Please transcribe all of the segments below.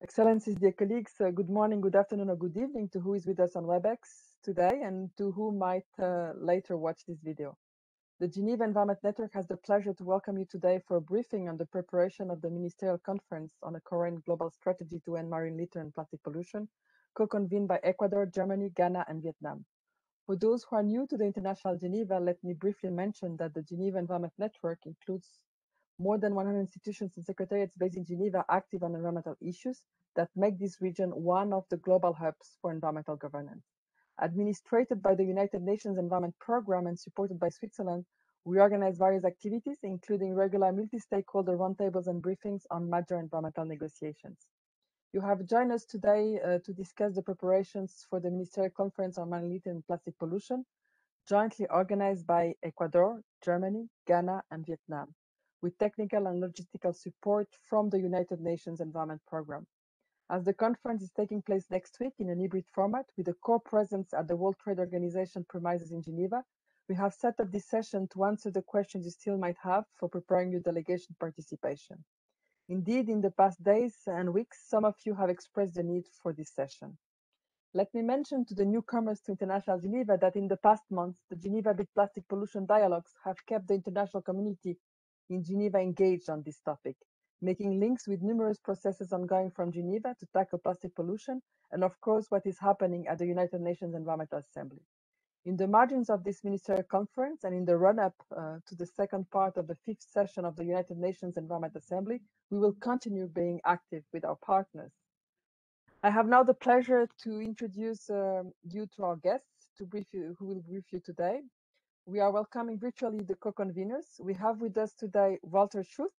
Excellencies, dear colleagues, good morning, good afternoon, or good evening to who is with us on WebEx today and to who might later watch this video. The Geneva Environment Network has the pleasure to welcome you today for a briefing on the preparation of the Ministerial Conference on a current global strategy to end marine litter and plastic pollution, co-convened by Ecuador, Germany, Ghana, and Vietnam. For those who are new to the International Geneva, let me briefly mention that the Geneva Environment Network includes more than 100 institutions and secretariats based in Geneva active on environmental issues that make this region one of the global hubs for environmental governance. Administrated by the United Nations Environment Programme and supported by Switzerland, we organize various activities, including regular multi-stakeholder roundtables and briefings on major environmental negotiations. You have joined us today to discuss the preparations for the Ministerial Conference on Marine Litter and Plastic Pollution, jointly organized by Ecuador, Germany, Ghana, and Vietnam, with technical and logistical support from the United Nations Environment Programme. As the conference is taking place next week in an hybrid format with a core presence at the World Trade Organization premises in Geneva, we have set up this session to answer the questions you still might have for preparing your delegation participation. Indeed, in the past days and weeks, some of you have expressed the need for this session. Let me mention to the newcomers to International Geneva that in the past months, the Geneva Big Plastic Pollution Dialogues have kept the international community in Geneva engaged on this topic, making links with numerous processes ongoing from Geneva to tackle plastic pollution, and of course, what is happening at the United Nations Environmental Assembly. In the margins of this ministerial conference and in the run-up to the second part of the fifth session of the United Nations Environment Assembly, we will continue being active with our partners. I have now the pleasure to introduce you to our guests who will brief you today. We are welcoming virtually the co-conveners. We have with us today Walter Schultz,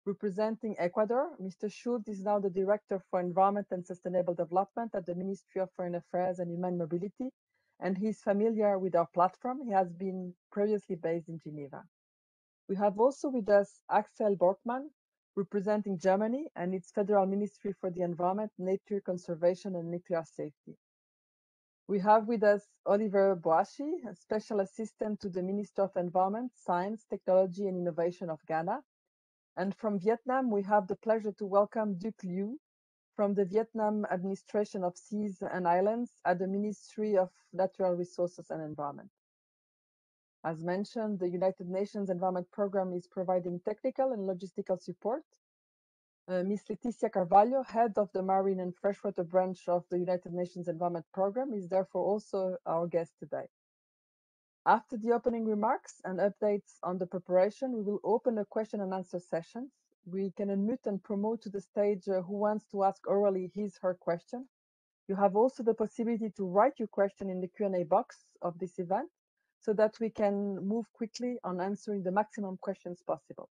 representing Ecuador. Mr. Schultz is now the Director for Environment and Sustainable Development at the Ministry of Foreign Affairs and Human Mobility, and he's familiar with our platform. He has been previously based in Geneva. We have also with us Axel Borkmann, representing Germany and its Federal Ministry for the Environment, Nature Conservation and Nuclear Safety. We have with us Oliver Boashi, a Special Assistant to the Minister of Environment, Science, Technology and Innovation of Ghana. And from Vietnam, we have the pleasure to welcome Duc Liu from the Vietnam Administration of Seas and Islands at the Ministry of Natural Resources and Environment. As mentioned, the United Nations Environment Programme is providing technical and logistical support. Ms. Leticia Carvalho, head of the Marine and Freshwater branch of the United Nations Environment Programme, is therefore also our guest today. After the opening remarks and updates on the preparation, we will open a question and answer session. We can unmute and promote to the stage who wants to ask orally his/her question. You have also the possibility to write your question in the Q&A box of this event so that we can move quickly on answering the maximum questions possible.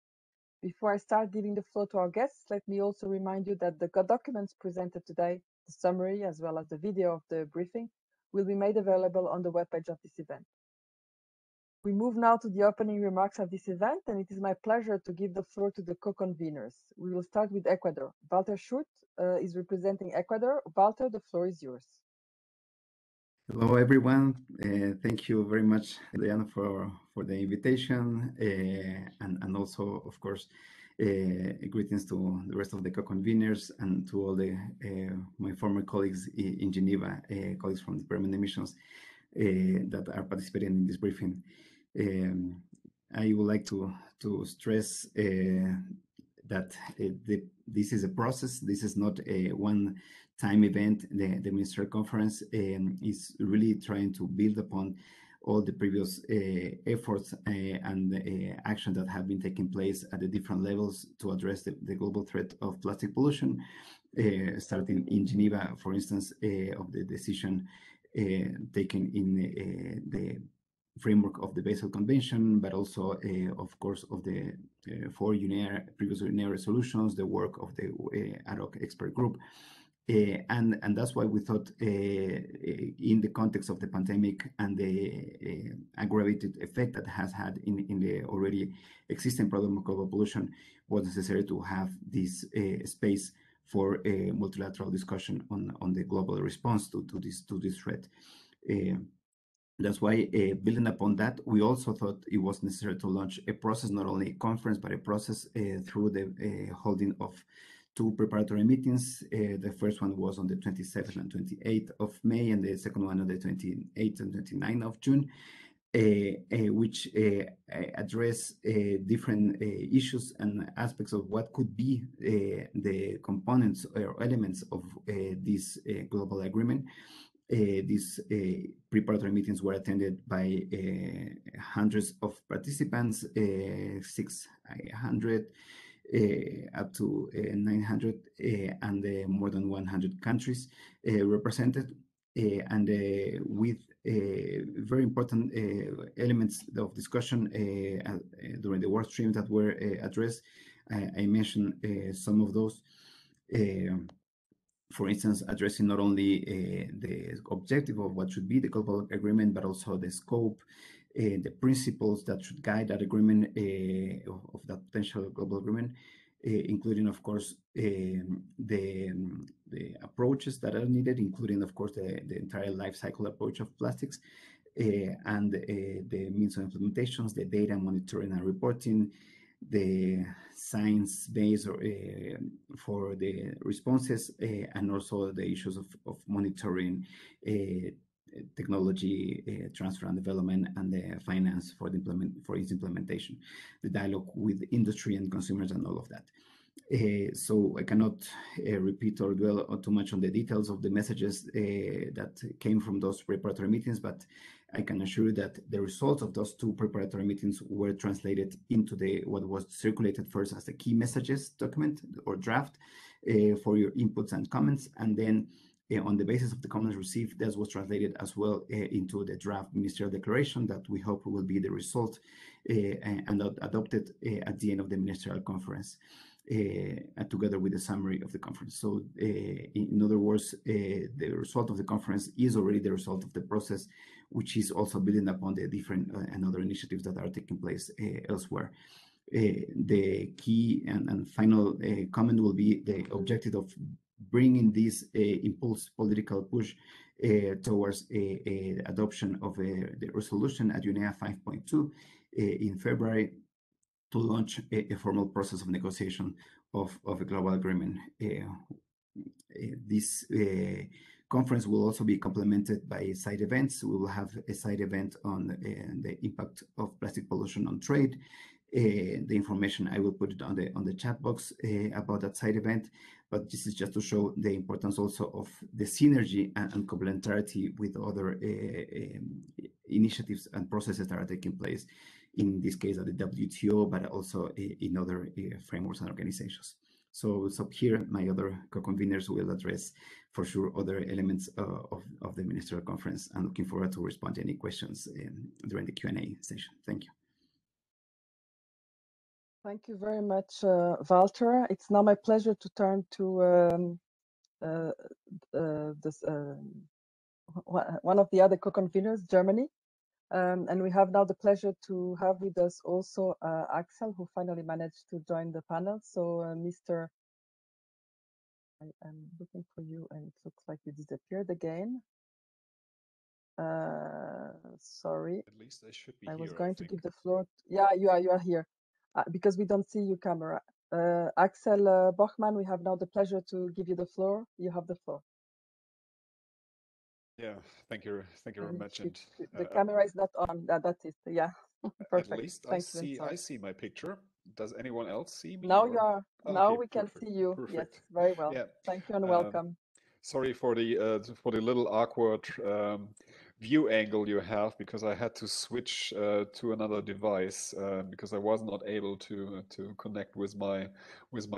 Before I start giving the floor to our guests, let me also remind you that the documents presented today, the summary as well as the video of the briefing, will be made available on the webpage of this event. We move now to the opening remarks of this event, and it is my pleasure to give the floor to the co-conveners. We will start with Ecuador. Walter Schultz is representing Ecuador. Walter, the floor is yours. Hello, everyone. Thank you very much, Diana, for the invitation, and also, of course, greetings to the rest of the co-conveners and to all the my former colleagues in Geneva, colleagues from the permanent missions that are participating in this briefing. I would like to stress that this is a process. This is not a one-time event. The Ministerial Conference is really trying to build upon all the previous efforts and action that have been taking place at the different levels to address the global threat of plastic pollution, starting in Geneva, for instance, of the decision taken in the framework of the Basel Convention, but also, of course, of the 4 previous UNEA resolutions, the work of the ad hoc expert group. And that's why we thought in the context of the pandemic and the aggravated effect that has had in the already existing problem of global pollution, was necessary to have this space for a multilateral discussion on the global response to this threat. That's why, building upon that, we also thought it was necessary to launch a process, not only a conference, but a process through the holding of two preparatory meetings. The first one was on the 27th and 28th of May, and the second one on the 28th and 29th of June, which address different issues and aspects of what could be the components or elements of this global agreement. These preparatory meetings were attended by hundreds of participants, 600 up to 900, and more than 100 countries represented, and with very important elements of discussion during the work streams that were addressed. I mentioned some of those. For instance, addressing not only the objective of what should be the global agreement, but also the scope, the principles that should guide that agreement, of that potential global agreement, including, of course, the approaches that are needed, including, of course, the entire life cycle approach of plastics, and the means of implementations, the data monitoring and reporting, the science base for the responses, and also the issues of monitoring technology transfer and development, and the finance for its implementation, the dialogue with industry and consumers, and all of that. So I cannot repeat or dwell too much on the details of the messages that came from those preparatory meetings, but I can assure you that the results of those two preparatory meetings were translated into what was circulated first as the key messages document or draft for your inputs and comments, and then on the basis of the comments received, this was translated as well into the draft ministerial declaration that we hope will be the result and adopted at the end of the Ministerial Conference, together with the summary of the conference. So in other words, the result of the conference is already the result of the process, which is also building upon the different and other initiatives that are taking place elsewhere. The key and final comment will be the objective of bringing this impulse political push towards adoption of the resolution at UNEA 5.2 in February, to launch a formal process of negotiation of a global agreement. This conference will also be complemented by side events. We will have a side event on the impact of plastic pollution on trade. The information, I will put it on the chat box about that side event, but this is just to show the importance also of the synergy and complementarity with other initiatives and processes that are taking place, in this case at the WTO, but also in other frameworks and organizations. So here my other co-conveners will address for sure other elements of the Ministerial Conference. I'm looking forward to respond to any questions during the Q&A session. Thank you. Thank you very much, Walter. It's now my pleasure to turn to one of the other co-conveners, Germany. And we have now the pleasure to have with us also Axel, who finally managed to join the panel. So Mr. I'm looking for you, and it looks like you disappeared again. Sorry. At least I should be I was here, going to give the floor. Yeah, you are here. Because we don't see your camera. Axel Bochmann, we have now the pleasure to give you the floor. You have the floor. Yeah, thank you very much. And the camera is not on. That's it. Yeah, perfect. At least Thank you. I see my picture. Does anyone else see me? Now or? you are. Oh, now okay, we perfect, can see you. Perfect. Yes, very well. Yeah. Thank you and welcome. Sorry for the little awkward view angle you have, because I had to switch to another device because I was not able to connect with my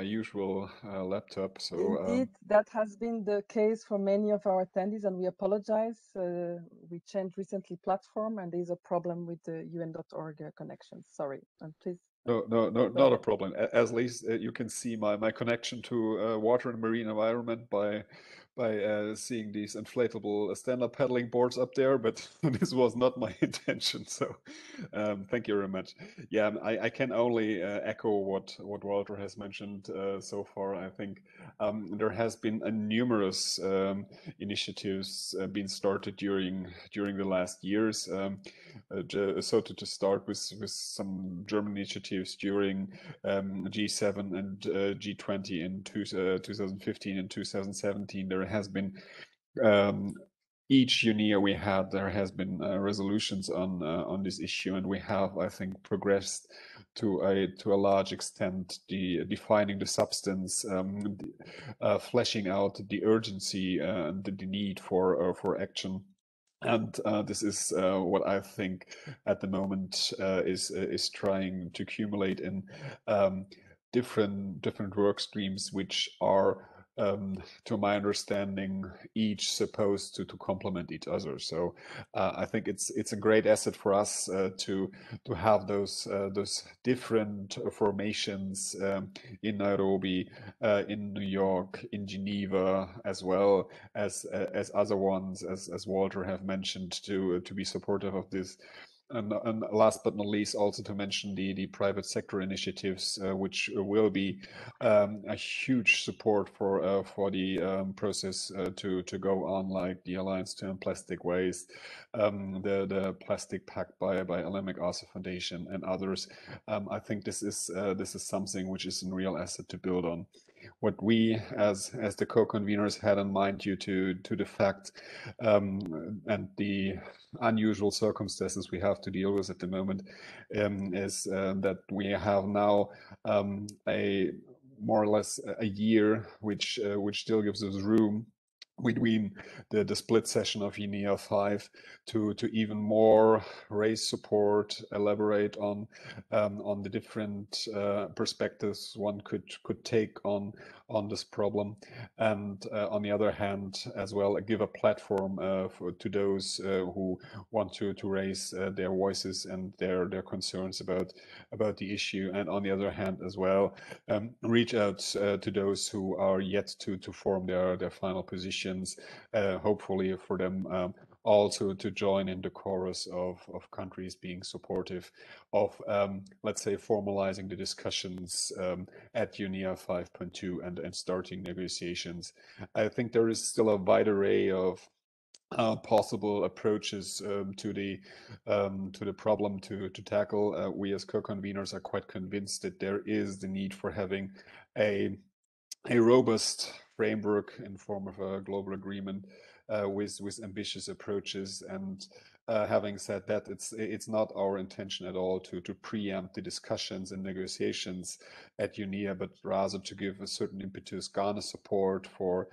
usual laptop. So indeed, that has been the case for many of our attendees, and we apologize. We changed recently platform, and there's a problem with the UN.org connection. Sorry, and please. No, not a problem. At least you can see my connection to water and marine environment by by seeing these inflatable stand-up paddling boards up there, but this was not my intention. So thank you very much. Yeah, I can only echo what Walter has mentioned so far. I think there has been numerous initiatives being started during the last years. So to start with some German initiatives during G7 and G20 in 2015 and 2017, there has been each UNEA we had, there has been resolutions on this issue, and we have, I think, progressed to a large extent, defining the substance, fleshing out the urgency and the need for action. And this is what I think at the moment is trying to accumulate in different work streams, which are, to my understanding, each supposed to complement each other. So I think it's a great asset for us to have those different formations in Nairobi, in New York, in Geneva, as well as other ones, as Walter have mentioned, to be supportive of this. And last but not least, also to mention the private sector initiatives, which will be a huge support for the process to go on, like the Alliance to End Plastic Waste, the Plastic Pact by Alemic Arthur Foundation and others. I think this is something which is a real asset to build on. What we as the co-conveners had in mind due to the fact and the unusual circumstances we have to deal with at the moment is that we have now a more or less a year which still gives us room between the split session of UNEA 5 to even more raise support, elaborate on the different perspectives one could take on this problem, and on the other hand as well give a platform to those who want to raise their voices and their concerns about the issue, and on the other hand as well reach out to those who are yet to form their final positions, hopefully for them also to join in the chorus of countries being supportive of, let's say, formalizing the discussions at UNEA 5.2 and starting negotiations. I think there is still a wide array of possible approaches to the problem to tackle. We as co-conveners are quite convinced that there is the need for having a robust framework in form of a global agreement with ambitious approaches. And having said that, it's not our intention at all to preempt the discussions and negotiations at UNEA, but rather to give a certain impetus, garner support for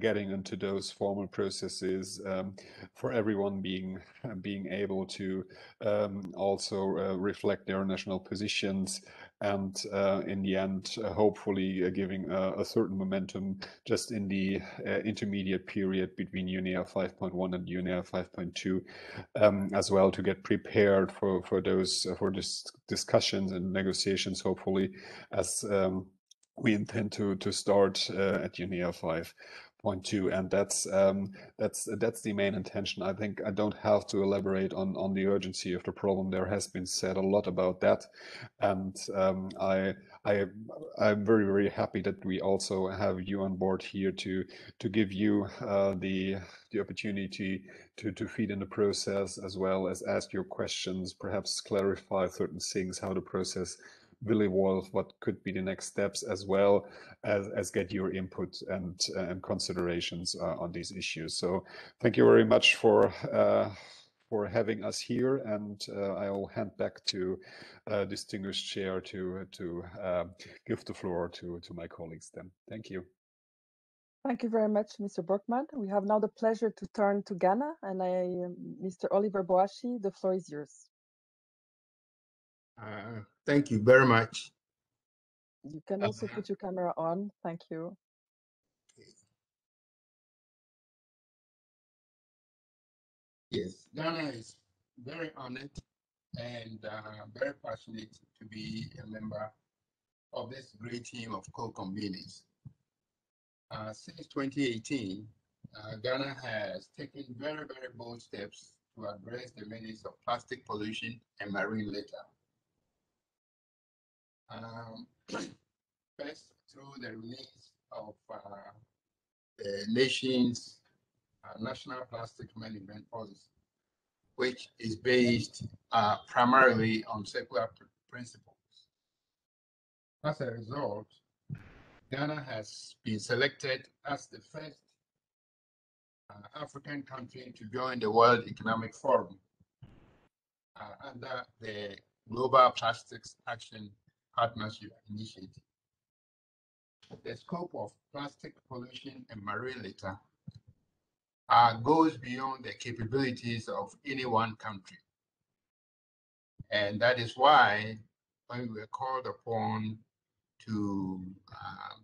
getting into those formal processes, for everyone being able to also reflect their national positions, and in the end, hopefully giving a certain momentum just in the intermediate period between UNEA 5.1 and UNEA 5.2, as well, to get prepared for this discussions and negotiations, hopefully, as we intend to start at UNEA 5.2, and that's the main intention. I think I don't have to elaborate on the urgency of the problem. There has been said a lot about that, and I'm very, very happy that we also have you on board here to give you the opportunity to feed in the process, as well as ask your questions, perhaps clarify certain things, how the process will evolve, what could be the next steps, as well as get your input and considerations on these issues. So thank you very much for having us here, and I will hand back to distinguished chair to give the floor to my colleagues then. Thank you. Thank you very much, Mr. Berkman. We have now the pleasure to turn to Ghana, and Mr. Oliver Boashi, the floor is yours. Thank you very much. You can also put your camera on. Thank you. Yes, Ghana is very honored and very passionate to be a member of this great team of co-conveners. Since 2018, Ghana has taken very, very bold steps to address the menace of plastic pollution and marine litter. First, through the release of the nation's national plastic management policy, which is based primarily on circular principles. As a result, Ghana has been selected as the first African country to join the World Economic Forum under the Global Plastics Action Partnership Initiative. The scope of plastic pollution and marine litter goes beyond the capabilities of any one country. And that is why when we were called upon to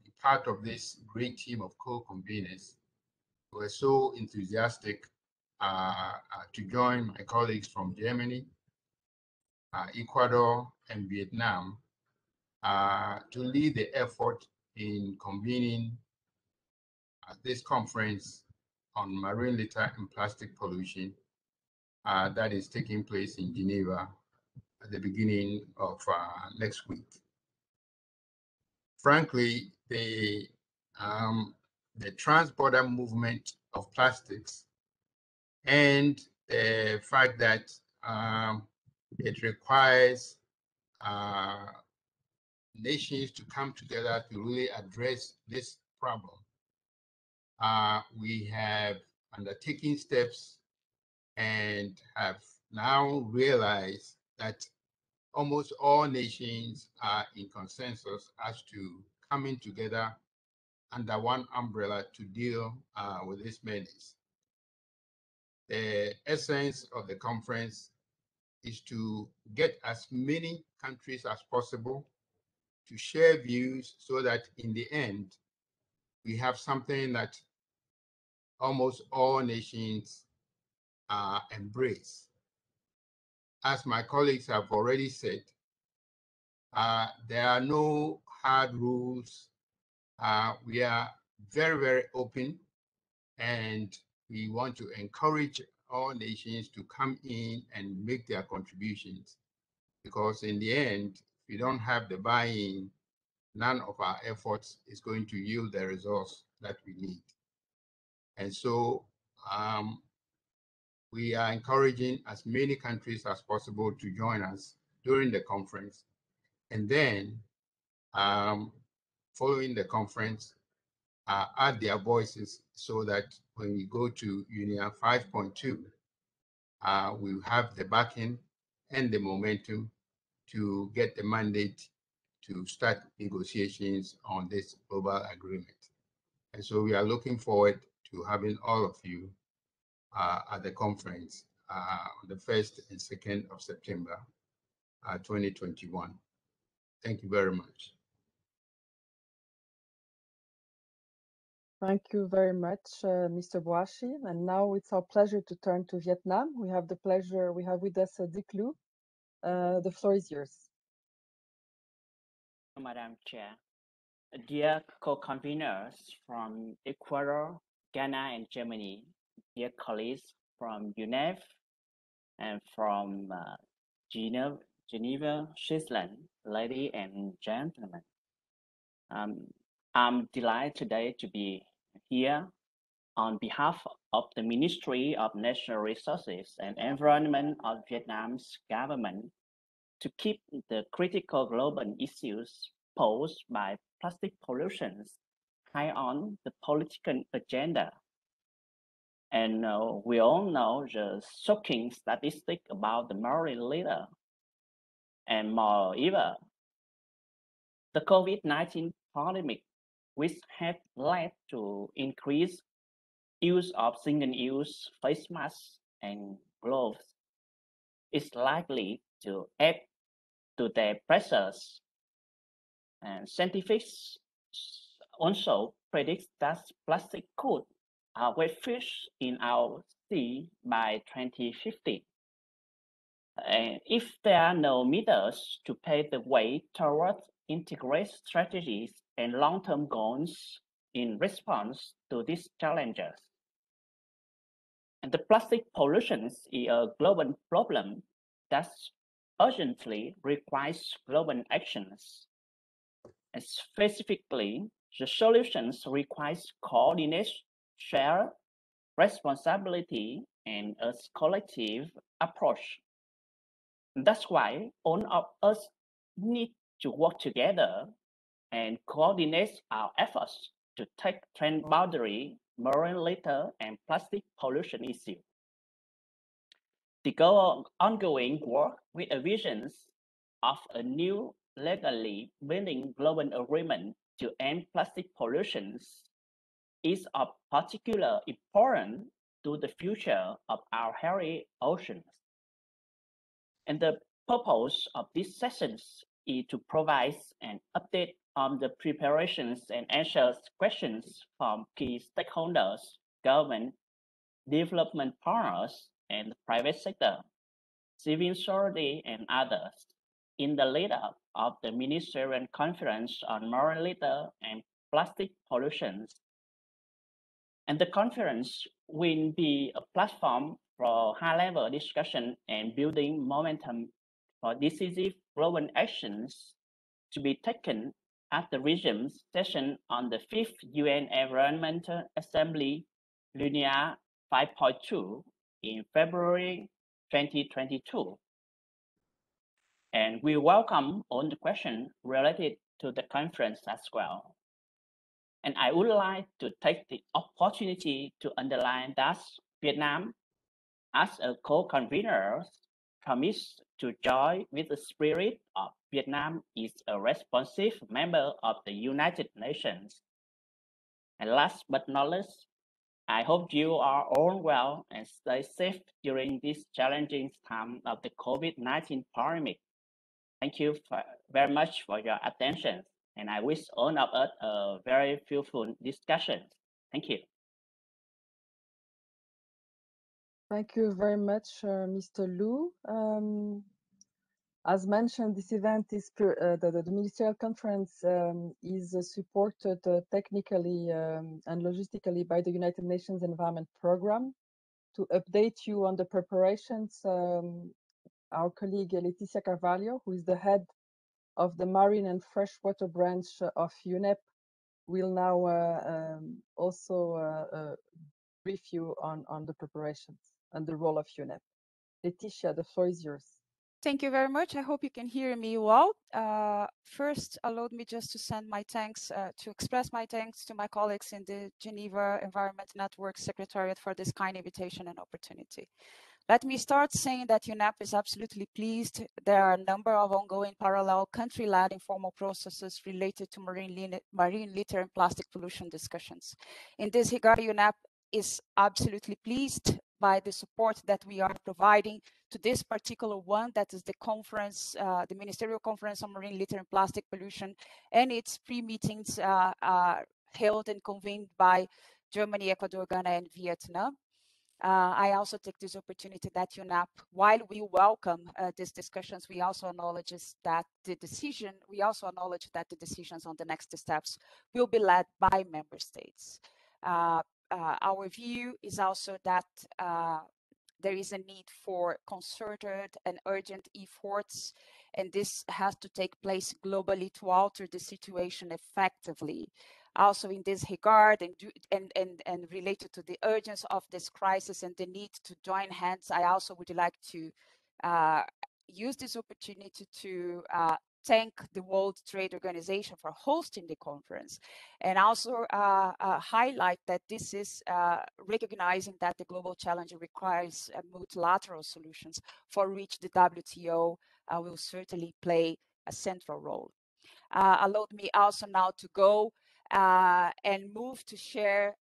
be part of this great team of co-conveners, we were so enthusiastic to join my colleagues from Germany, Ecuador, and Vietnam to lead the effort in convening this conference on marine litter and plastic pollution that is taking place in Geneva at the beginning of next week. Frankly, the trans-border movement of plastics and the fact that it requires nations to come together to really address this problem. We have undertaken steps and have now realized that almost all nations are in consensus as to coming together under one umbrella to deal with this menace. The essence of the conference is to get as many countries as possible to share views so that in the end, we have something that almost all nations embrace. As my colleagues have already said, there are no hard rules. We are very, very open, and we want to encourage all nations to come in and make their contributions, because in the end, if we don't have the buy-in, none of our efforts is going to yield the results that we need. And so we are encouraging as many countries as possible to join us during the conference. And then following the conference, add their voices so that when we go to UNEA 5.2, we have the backing and the momentum to get the mandate to start negotiations on this global agreement. And so we are looking forward to having all of you at the conference on the 1st and 2nd of September 2021. Thank you very much. Thank you very much, Mr. Boashi. And now it's our pleasure to turn to Vietnam. We have with us Dick Lu. The floor is yours. Madam Chair, dear co-conveners from Ecuador, Ghana, and Germany, dear colleagues from UNEP and from Geneva, Switzerland, ladies and gentlemen. I'm delighted today to be here on behalf of the Ministry of Natural Resources and Environment of Vietnam's government to keep the critical global issues posed by plastic pollution high on the political agenda. And we all know the shocking statistic about the marine litter. And moreover, the COVID-19 pandemic, which had led to increased use of single-use face masks and gloves, is likely to add to the pressures. And scientists also predict that plastic could outweigh fish in our sea by 2050. And if there are no measures to pave the way towards integrated strategies and long-term goals, in response to these challenges. And the plastic pollution is a global problem that urgently requires global actions. And specifically, the solutions requires coordination, shared responsibility, and a collective approach. That's why all of us need to work together and coordinate our efforts to take transboundary marine litter and plastic pollution issue. The ongoing work with a vision of a new legally binding global agreement to end plastic pollution is of particular importance to the future of our hairy oceans. And the purpose of these sessions is to provide an update on the preparations and answers questions from key stakeholders, government, development partners, and the private sector, civil society, and others in the lead-up of the Ministerial Conference on Marine Litter and Plastic Pollution. And the conference will be a platform for high-level discussion and building momentum for decisive global actions to be taken at the region session on the 5th UN Environment Assembly UNEA 5.2 in February 2022. And we welcome all the questions related to the conference as well. And I would like to take the opportunity to underline that Vietnam, as a co-convener, promised to join with the spirit of Vietnam is a responsive member of the United Nations. And last but not least, I hope you are all well and stay safe during this challenging time of the COVID-19 pandemic. Thank you very much for your attention, and I wish all of us a very fruitful discussion. Thank you. Thank you very much, Mr. Lu. As mentioned, this event is the Ministerial Conference is supported technically and logistically by the United Nations Environment Programme. To update you on the preparations, our colleague Leticia Carvalho, who is the head of the Marine and Freshwater branch of UNEP, will now also brief you on the preparations and the role of UNEP. Leticia, the floor is yours. Thank you very much. I hope you can hear me well. First, allow me just to send my thanks, to express my thanks to my colleagues in the Geneva Environment Network Secretariat for this kind invitation and opportunity. Let me start saying that UNEP is absolutely pleased. There are a number of ongoing parallel country-led informal processes related to marine litter and plastic pollution discussions. In this regard, UNEP is absolutely pleased by the support that we are providing to this particular one, that is the conference, the Ministerial Conference on Marine Litter and Plastic Pollution, and its pre-meetings held and convened by Germany, Ecuador, Ghana, and Vietnam. I also take this opportunity that UNEP, while we welcome these discussions, we also acknowledge that the decisions on the next steps will be led by member states. Our view is also that there is a need for concerted and urgent efforts, and this has to take place globally to alter the situation effectively. Also in this regard and related to the urgency of this crisis and the need to join hands, I also would like to use this opportunity to thank the World Trade Organization for hosting the conference, and also highlight that this is recognizing that the global challenge requires multilateral solutions, for which the WTO will certainly play a central role. Allow me also now to go and move to share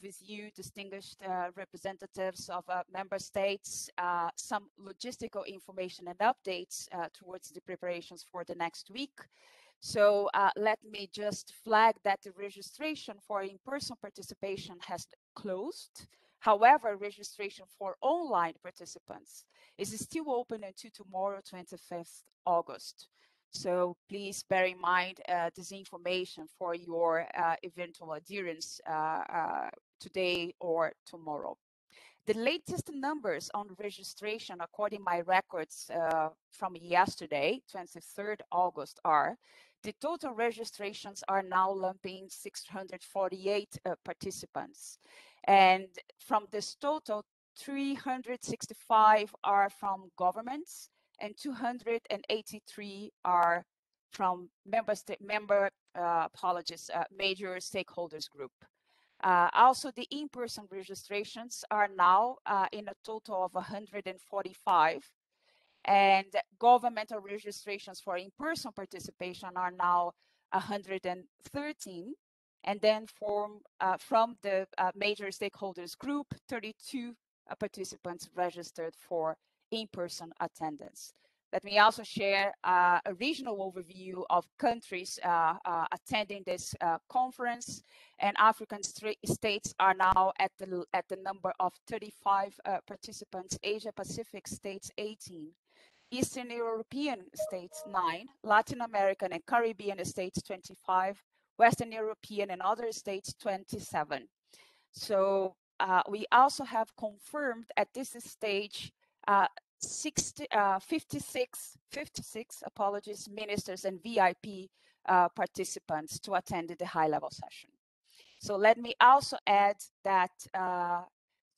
with you, distinguished representatives of member states, some logistical information and updates towards the preparations for the next week. So let me just flag that the registration for in-person participation has closed. However, registration for online participants is still open until tomorrow, 25th August. So please bear in mind this information for your eventual adherence today or tomorrow. The latest numbers on registration, according to my records from yesterday, 23rd August, are the total registrations are now lumping 648 participants. And from this total, 365 are from governments and 283 are from major stakeholders group. Also, the in-person registrations are now in a total of 145, and governmental registrations for in-person participation are now 113. And then from the major stakeholders group, 32 participants registered for in-person attendance. Let me also share a regional overview of countries attending this conference. And African states are now at the number of 35 participants, Asia Pacific states 18, Eastern European states 9, Latin American and Caribbean states 25, Western European and other states 27. So we also have confirmed at this stage 56 ministers and VIP participants to attend the high-level session. So let me also add that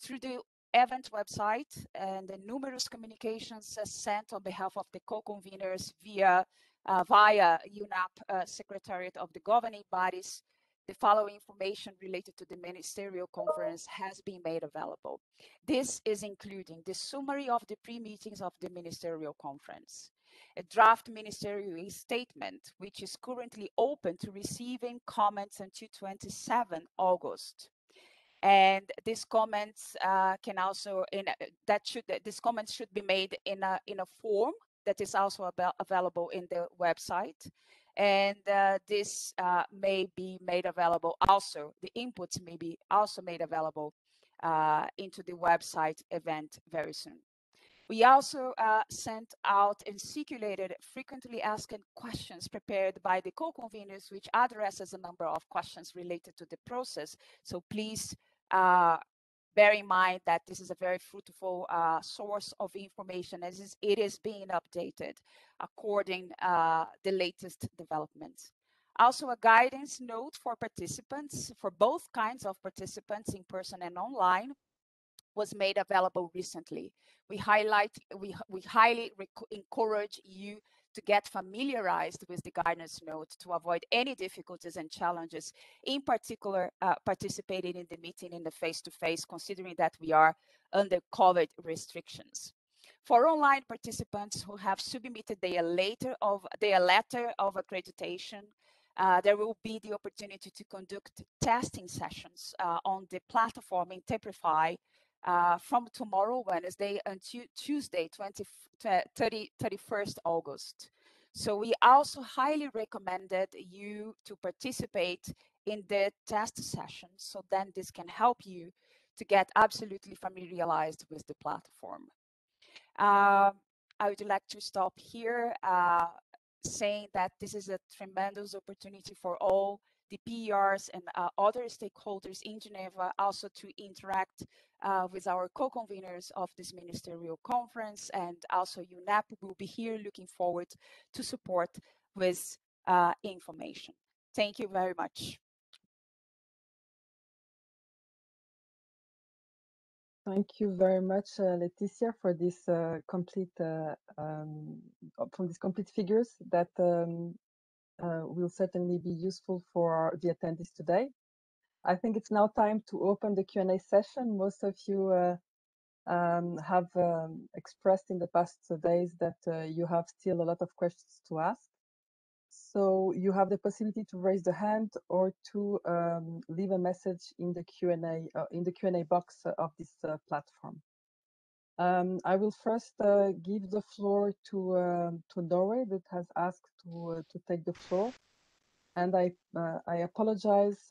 through the event website and the numerous communications sent on behalf of the co-conveners via UNEP Secretariat of the governing bodies, the following information related to the Ministerial Conference has been made available. This is including the summary of the pre-meetings of the Ministerial Conference, a draft ministerial statement, which is currently open to receiving comments until 27 August. And these comments can also, these comments should be made in a form that is also available in the website. And this may be made available also, the inputs may be also made available into the website event very soon. We also sent out and circulated frequently asked questions prepared by the co-conveners, which addresses a number of questions related to the process. So please bear in mind that this is a very fruitful source of information as it is being updated according the latest developments. Also, a guidance note for participants, for both kinds of participants, in person and online, was made available recently. We highly encourage you to get familiarized with the guidance note to avoid any difficulties and challenges, in particular participating in the meeting in the face-to-face, considering that we are under COVID restrictions. For online participants who have submitted their letter of accreditation, there will be the opportunity to conduct testing sessions on the platform Interprify from tomorrow, Wednesday, until Tuesday, 31st August. So we also highly recommended you to participate in the test session, so then this can help you to get absolutely familiarized with the platform. I would like to stop here saying that this is a tremendous opportunity for all the PERs and other stakeholders in Geneva also to interact with our co-conveners of this ministerial conference, and also UNEP will be here looking forward to support with information. Thank you very much. Thank you very much, Laetitia, for this complete figures that will certainly be useful for the attendees today. I think it's now time to open the Q&A session. Most of you have expressed in the past days that you have still a lot of questions to ask. So you have the possibility to raise the hand or to leave a message in the Q&A box of this platform. I will first give the floor to Norway, that has asked to take the floor, and I apologize.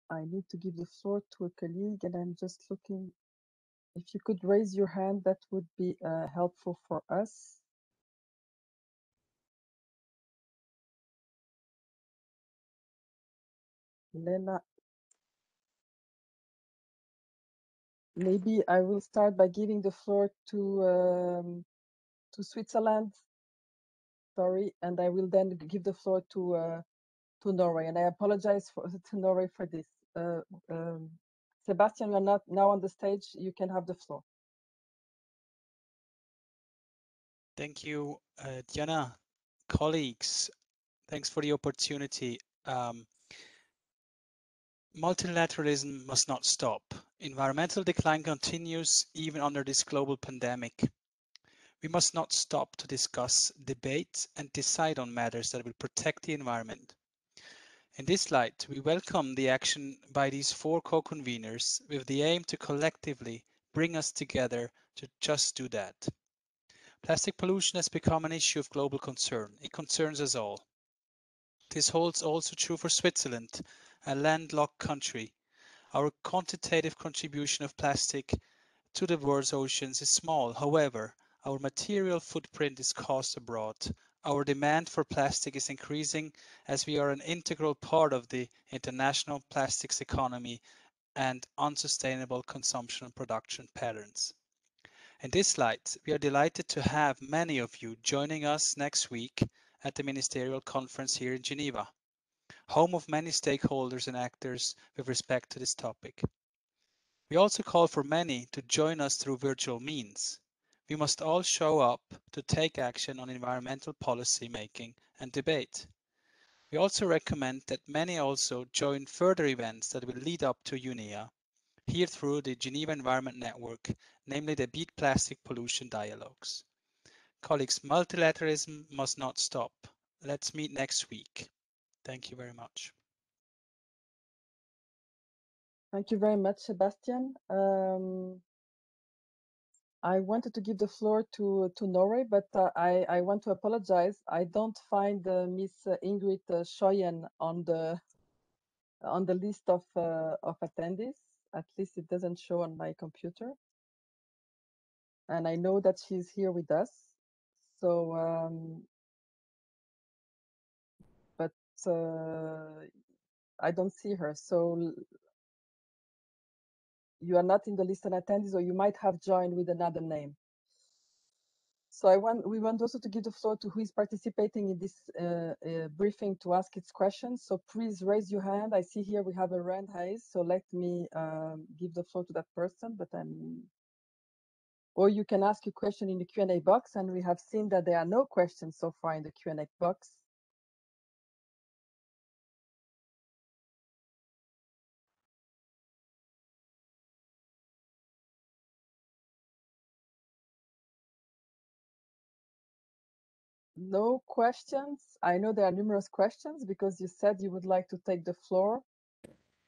I need to give the floor to a colleague, and I'm just looking. If you could raise your hand, that would be helpful for us. Lena. Maybe I will start by giving the floor to Switzerland. Sorry, and I will then give the floor to Norway. And I apologize to Norway for this. Sebastian, you're not now on the stage. You can have the floor. Thank you, Diana. Colleagues, thanks for the opportunity. Multilateralism must not stop. Environmental decline continues even under this global pandemic. We must not stop to discuss, debate, and decide on matters that will protect the environment. In this light, we welcome the action by these four co-conveners with the aim to collectively bring us together to just do that. Plastic pollution has become an issue of global concern. It concerns us all. This holds also true for Switzerland, a landlocked country. Our quantitative contribution of plastic to the world's oceans is small. However, our material footprint is caused abroad. Our demand for plastic is increasing as we are an integral part of the international plastics economy and unsustainable consumption and production patterns. In this light, we are delighted to have many of you joining us next week at the Ministerial Conference here in Geneva, home of many stakeholders and actors with respect to this topic. We also call for many to join us through virtual means. We must all show up to take action on environmental policy making and debate. We also recommend that many also join further events that will lead up to UNEA, here through the Geneva Environment Network, namely the Beat Plastic Pollution Dialogues. Colleagues, multilateralism must not stop. Let's meet next week. Thank you very much. Thank you very much, Sebastian. I wanted to give the floor to Norway, but I want to apologize. I don't find Miss Ingrid Schoyen on the list of attendees. At least it doesn't show on my computer. And I know that she's here with us. So, but I don't see her. So you are not in the list of attendees, or you might have joined with another name. So we want also to give the floor to who is participating in this briefing to ask its questions. So please raise your hand. I see here we have a hand raised. So let me give the floor to that person. But or you can ask a question in the Q&A box, and we have seen that there are no questions so far in the Q&A box. No questions. I know there are numerous questions because you said you would like to take the floor.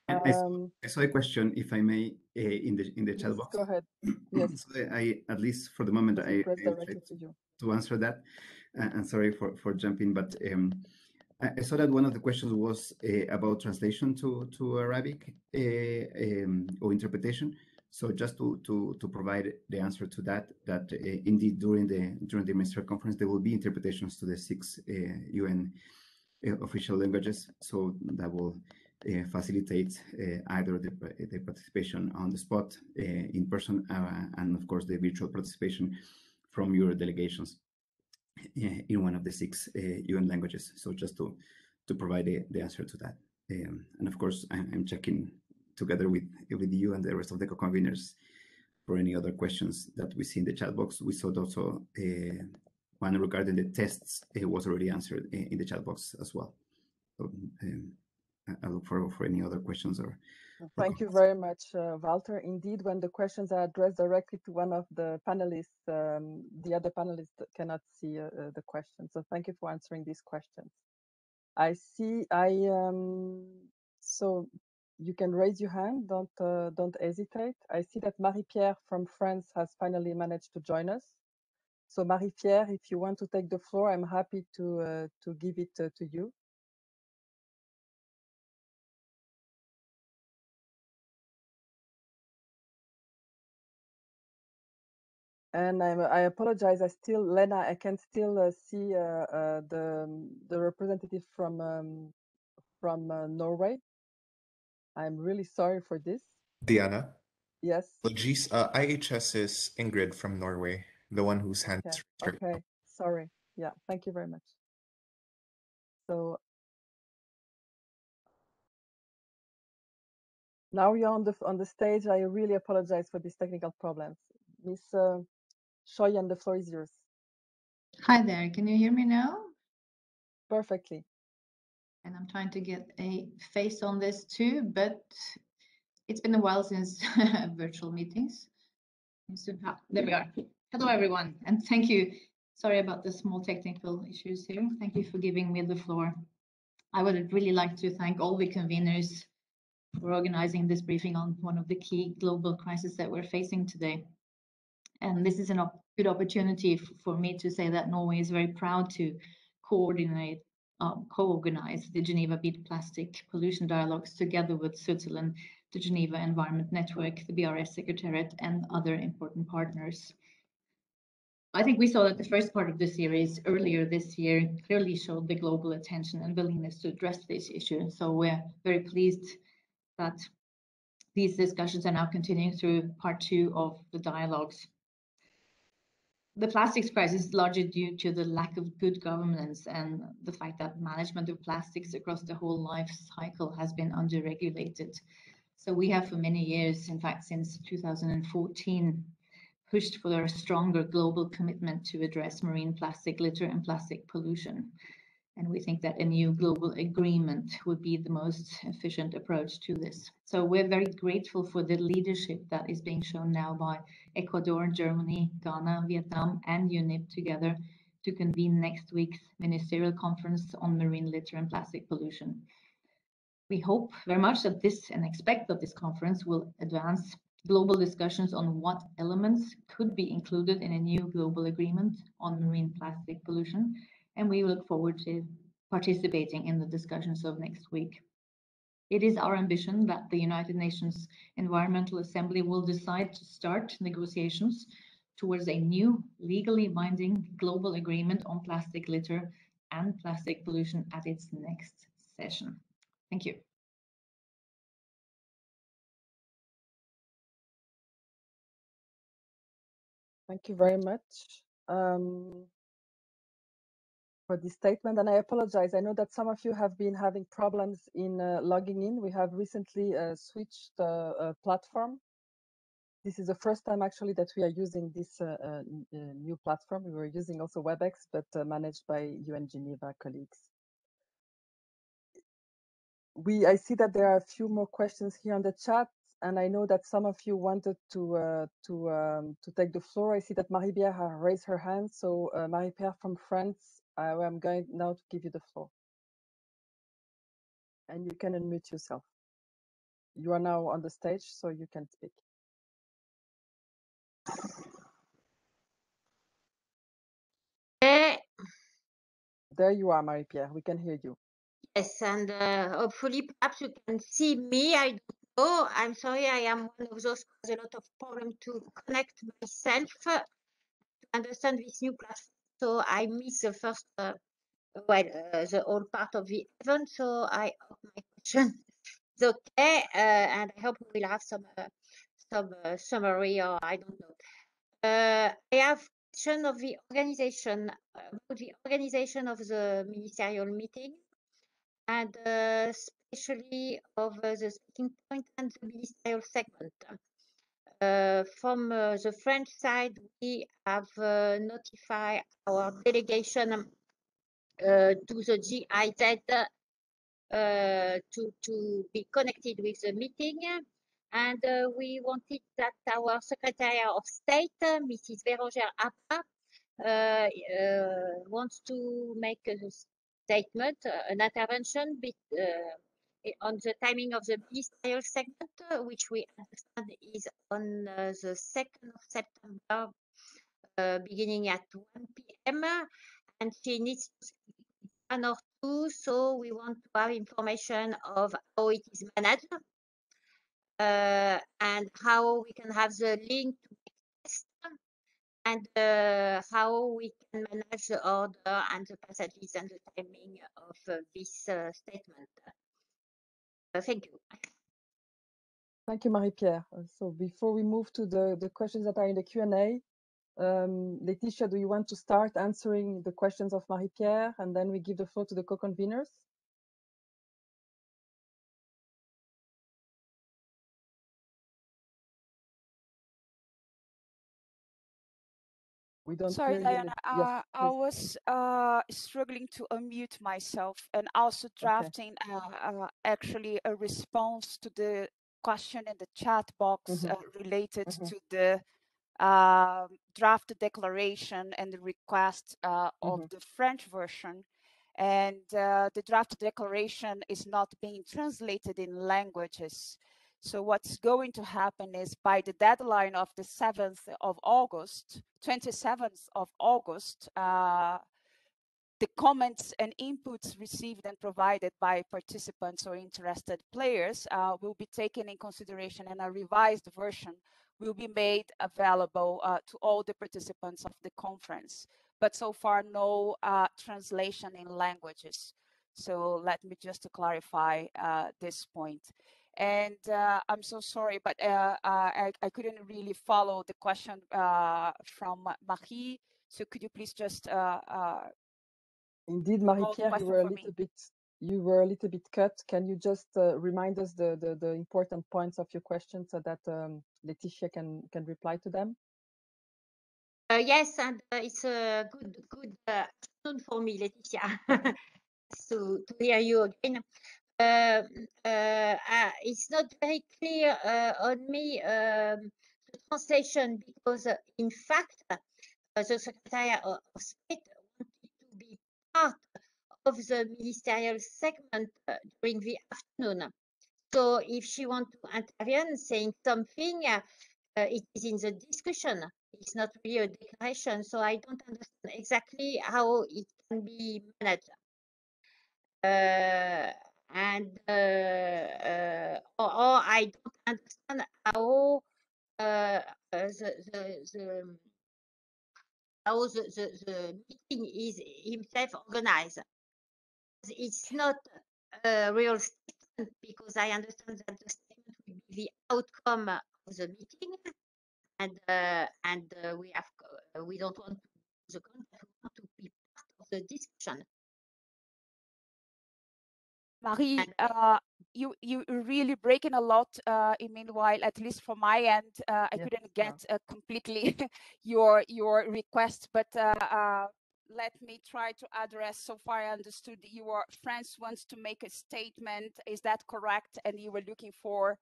I saw a question, if I may, in the chat box. Go ahead. Yes. So I, at least for the moment, I directly to you. To answer that. And sorry for jumping, but I saw that one of the questions was about translation to Arabic or interpretation. So just to provide the answer to that, indeed during the Ministerial Conference there will be interpretations to the 6 UN official languages. So that will facilitate either the participation on the spot, in person, and of course the virtual participation from your delegations in one of the 6 UN languages. So just to provide the answer to that. And of course, I'm checking together with you and the rest of the co-conveners for any other questions that we see in the chat box. We saw also one regarding the tests. It was already answered in the chat box as well. So, I look for any other questions or thank you very much, Walter. Indeed, when the questions are addressed directly to one of the panelists, the other panelists cannot see the question. So thank you for answering these questions. I see. So you can raise your hand. Don't hesitate. I see that Marie-Pierre from France has finally managed to join us. So Marie-Pierre, if you want to take the floor, I'm happy to give it to you. And I apologize. Lena, I can still see the representative from Norway. I'm really sorry for this. Diana? Yes. IHS is Ingrid from Norway, the one whose hand is raised. Okay. Sorry. Yeah. Thank you very much. So now you're on the stage. I really apologize for these technical problems. Miss Shoyan, the floor is yours. Hi there. Can you hear me now? Perfectly. And I'm trying to get a face on this too, but it's been a while since virtual meetings. There we are. Hello, everyone, and thank you. Sorry about the small technical issues here. Thank you for giving me the floor. I would really like to thank all the conveners for organizing this briefing on one of the key global crises that we're facing today. And this is a good opportunity for me to say that Norway is very proud to co-organize the Geneva Beat Plastic Pollution Dialogues together with Switzerland, the Geneva Environment Network, the BRS Secretariat, and other important partners. I think we saw that the first part of the series earlier this year clearly showed the global attention and willingness to address this issue. So we're very pleased that these discussions are now continuing through part 2 of the dialogues. The plastics crisis is largely due to the lack of good governance and the fact that management of plastics across the whole life cycle has been under-regulated. So we have for many years, in fact, since 2014, pushed for a stronger global commitment to address marine plastic litter and plastic pollution. And we think that a new global agreement would be the most efficient approach to this. So we're very grateful for the leadership that is being shown now by Ecuador, Germany, Ghana, Vietnam, and UNEP together to convene next week's Ministerial Conference on marine litter and plastic pollution. We hope very much that this and expect that this conference will advance global discussions on what elements could be included in a new global agreement on marine plastic pollution, and we look forward to participating in the discussions of next week. It is our ambition that the United Nations Environmental Assembly will decide to start negotiations towards a new legally binding global agreement on plastic litter and plastic pollution at its next session. Thank you. Thank you very much for this statement, and I apologize. I know that some of you have been having problems in logging in. We have recently switched platform. This is the first time actually that we are using this new platform. We were using also WebEx, but managed by UN Geneva colleagues. I see that there are a few more questions here on the chat, and I know that some of you wanted to take the floor. I see that Marie-Pierre has raised her hand. So Marie-Pierre from France, I'm going now to give you the floor. And you can unmute yourself. You are now on the stage, so you can speak. There you are, Marie-Pierre. We can hear you. Yes, and hopefully perhaps you can see me. I don't know. I'm sorry, I am one of those who has a lot of problem to connect myself to understand this new platform. So I missed the first, the whole part of the event. So I hope my question is okay, and I hope we will have some summary, or I don't know. I have question of the organization, about the organization of the ministerial meeting, and especially of the speaking point and the ministerial segment. From the French side, we have notified our delegation to the GIZ to be connected with the meeting. And we wanted that our Secretary of State, Mrs. Bérangère Abba, wants to make a statement, an intervention on the timing of the ministerial segment, which we understand is on the 2nd of September, beginning at 1 p.m. And she needs to speak 1 or 2, so we want to have information of how it is managed and how we can have the link to CEST and how we can manage the order and the passages and the timing of this statement. Thank you. Thank you, Marie-Pierre. So before we move to the questions that are in the Q&A, Laetitia, do you want to start answering the questions of Marie-Pierre, and then we give the floor to the co-conveners? We don't Sorry, hear you. Diana. Yes, I was struggling to unmute myself and also drafting actually a response to the question in the chat box related to the draft declaration and the request of the French version. And the draft declaration is not being translated in languages. So what's going to happen is by the deadline of the 7th of August, 27th of August, the comments and inputs received and provided by participants or interested players will be taken in consideration, and a revised version will be made available to all the participants of the conference. But so far, no translation in languages. So let me just to clarify this point. And I'm so sorry, but I couldn't really follow the question from Marie. So could you please just indeed, Marie-Pierre, you were a little bit cut. Can you just remind us the important points of your question so that Laetitia can reply to them? Yes, and it's a good afternoon for me, Laetitia, to hear you again. It's not very clear on me the translation, because in fact the Secretariat of State wanted to be part of the ministerial segment during the afternoon. So if she wants to intervene saying something, it is in the discussion. It's not really a declaration. So I don't understand exactly how it can be managed. Or I don't understand how the meeting is himself organized. It's not a real statement, because I understand that the statement will be the outcome of the meeting, and we don't want the content, we want to be part of the discussion. Marie, you really breaking a lot. Meanwhile, at least from my end, I couldn't get completely your request, but let me try to address. So far, I understood France wants to make a statement. Is that correct? And you were looking for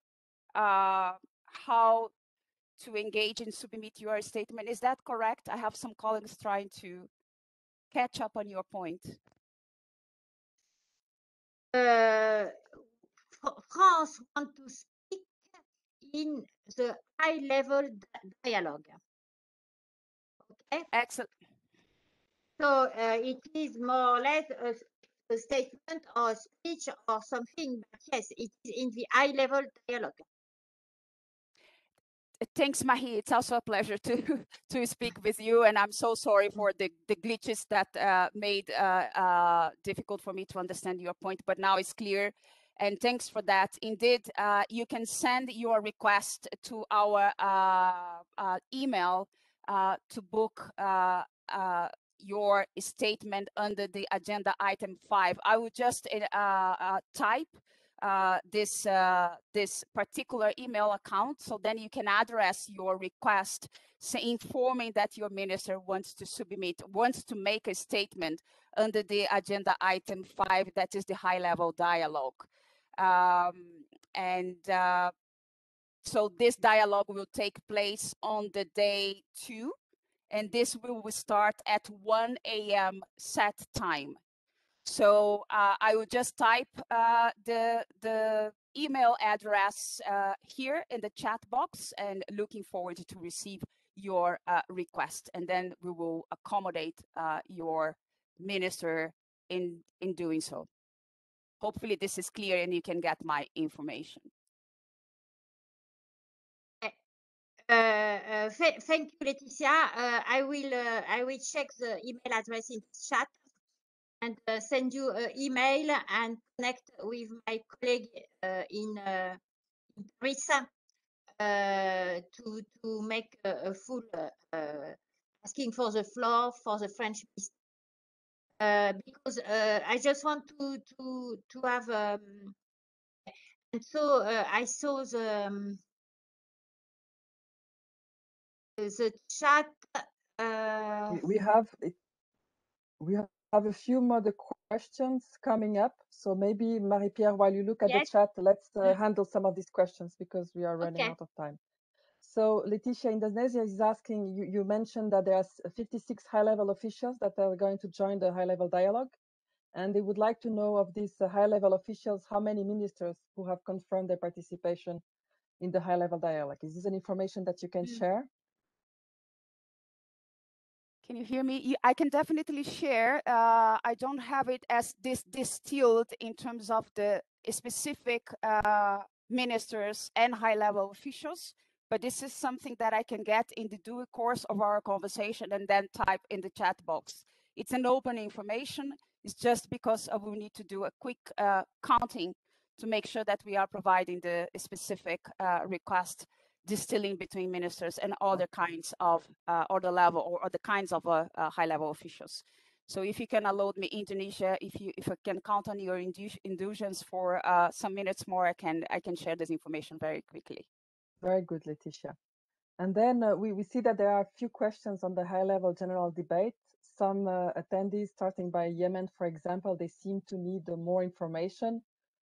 how to engage and submit your statement. Is that correct? I have some colleagues trying to catch up on your point. France wants to speak in the high-level dialogue. Okay. Excellent. So it is more or less a statement or a speech or something, but yes, it is in the high-level dialogue. Thanks, Mahi. It's also a pleasure to speak with you, and I'm so sorry for the glitches that made difficult for me to understand your point, but now it's clear, and thanks for that. Indeed, you can send your request to our email to book your statement under the agenda item 5. I would just type this particular email account, so then you can address your request, informing that your minister wants to make a statement under the agenda item 5, that is the high-level dialogue. So this dialogue will take place on the day 2, and this will start at 1 a.m. set time. So I will just type the email address here in the chat box, and looking forward to receive your request. And then we will accommodate your minister in doing so. Hopefully this is clear and you can get my information. Thank you, Laetitia. I will check the email address in the chat and send you an email and connect with my colleague in Paris to make a full asking for the floor for the French minister. Because I just want to have and so I saw the chat. We have a few more questions coming up. So maybe Marie-Pierre, while you look at the chat, let's handle some of these questions because we are running out of time. So Letitia Indonesia is asking, you mentioned that there are 56 high-level officials that are going to join the high-level dialogue. And they would like to know of these high-level officials, how many ministers who have confirmed their participation in the high-level dialogue. Is this an information that you can share? Can you hear me? I can definitely share. I don't have it as this distilled in terms of the specific ministers and high-level officials, but this is something that I can get in the due course of our conversation and then type in the chat box. It's an open information. It's just because we need to do a quick counting to make sure that we are providing the specific request, distilling between ministers and other kinds of other level or other kinds of high-level officials. So if you can allow me, Indonesia, if I can count on your indulgence for some minutes more, I can share this information very quickly. Very good, Letitia. And then we see that there are a few questions on the high-level general debate. Some attendees, starting by Yemen, for example, they seem to need more information.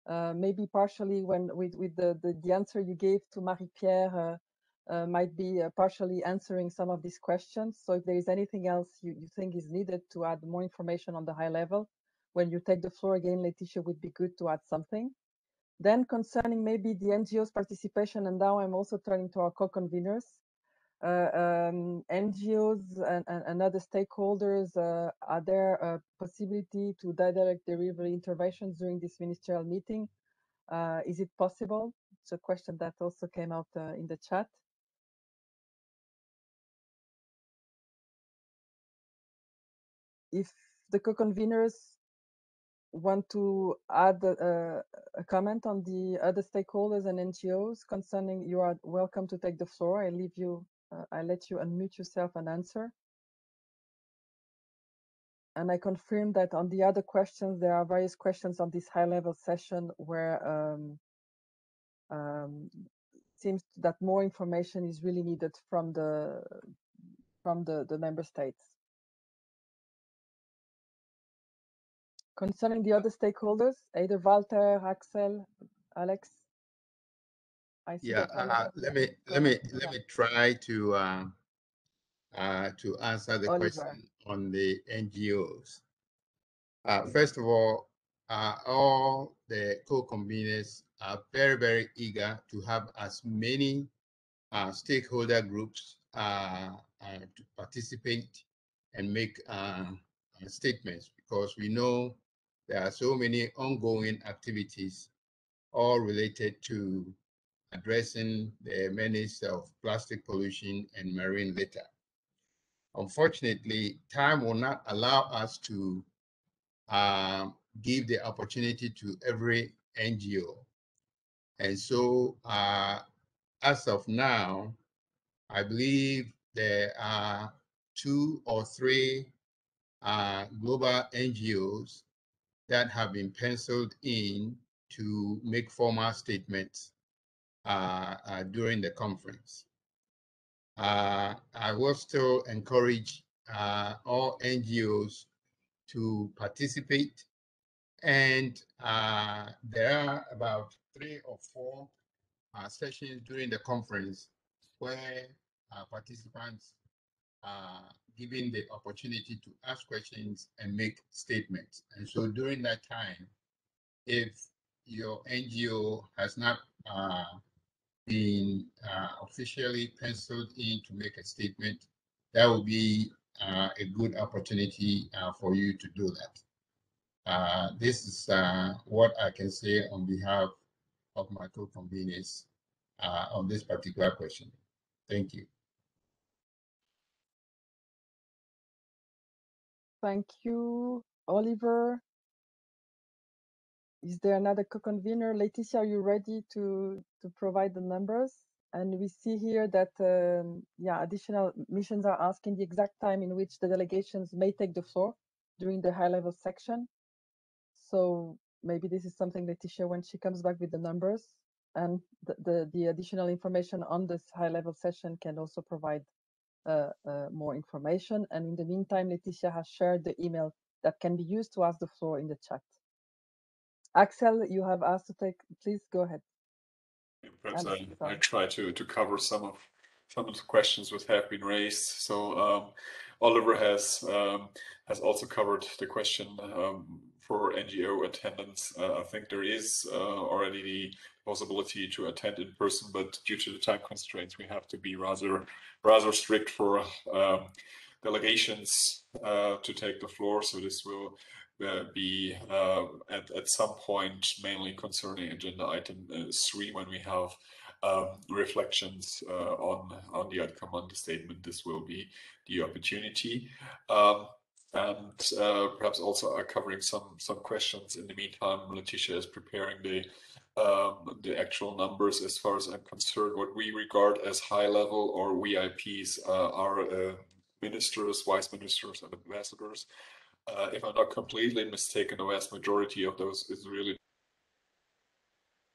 Maybe partially with the answer you gave to Marie-Pierre might be partially answering some of these questions. So if there is anything else you think is needed to add more information on the high level, when you take the floor again, Letitia, would be good to add something. Then concerning maybe the NGOs participation, and now I'm also turning to our co-conveners, NGOs and other stakeholders, are there a possibility to direct delivery interventions during this ministerial meeting? Is it possible? It's a question that also came out in the chat. If the co-conveners want to add a comment on the other stakeholders and NGOs concerning, you are welcome to take the floor. I let you unmute yourself and answer. And I confirm that on the other questions, there are various questions on this high-level session where seems that more information is really needed from the member states. Concerning the other stakeholders, either Walter, Axel, Alex. I see that let me try to answer the question on the NGOs. First of all the co-conveners are very, very eager to have as many stakeholder groups to participate and make statements, because we know there are so many ongoing activities all related to addressing the menace of plastic pollution and marine litter. Unfortunately, time will not allow us to give the opportunity to every NGO. And so as of now, I believe there are 2 or 3 global NGOs that have been penciled in to make formal statements during the conference. I will still encourage all NGOs to participate, and there are about 3 or 4 sessions during the conference where participants are given the opportunity to ask questions and make statements. And so during that time, if your NGO has not been officially penciled in to make a statement, that will be a good opportunity for you to do that. This is what I can say on behalf of my co-conveners on this particular question. Thank you. Thank you, Oliver. Is there another co-convener? Laetitia, are you ready to provide the numbers? And we see here that, yeah, additional missions are asking the exact time in which the delegations may take the floor during the high-level section. So maybe this is something Laetitia, when she comes back with the numbers and the additional information on this high-level session, can also provide more information. And in the meantime, Laetitia has shared the email that can be used to ask the floor in the chat. Axel, you have asked to take, please go ahead. Perhaps I try to cover some of the questions which have been raised. So Oliver has also covered the question for NGO attendance. I think there is already the possibility to attend in person, but due to the time constraints, we have to be rather strict for delegations to take the floor. So this will be at some point mainly concerning agenda item 3, when we have reflections on the outcome on the statement. This will be the opportunity. And perhaps also covering some questions. In the meantime, Laetitia is preparing the actual numbers. As far as I'm concerned, what we regard as high level or VIPs are ministers, vice ministers, and ambassadors. If I'm not completely mistaken, the vast majority of those is really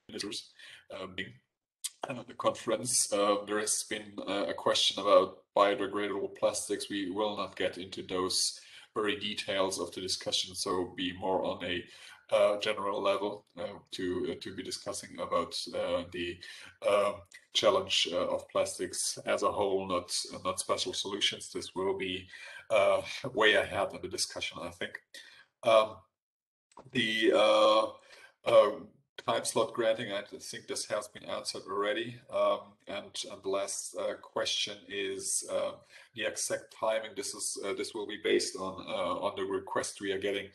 ministers. The conference, there has been a question about biodegradable plastics. We will not get into those very details of the discussion, so be more on a general level to be discussing about the challenge of plastics as a whole, not special solutions. This will be way ahead in the discussion, I think. The time slot granting, I think this has been answered already. And the last question is the exact timing. This will be based on the request we are getting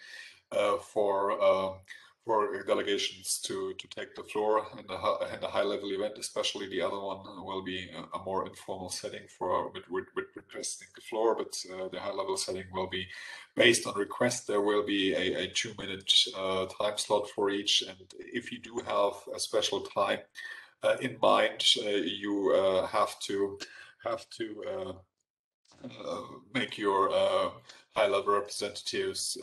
for delegations to take the floor in the high-level event. Especially the other one will be a more informal setting with requesting the floor, but the high-level setting will be based on request. There will be a 2-minute time slot for each, and if you do have a special time in mind, you have to make your high-level representatives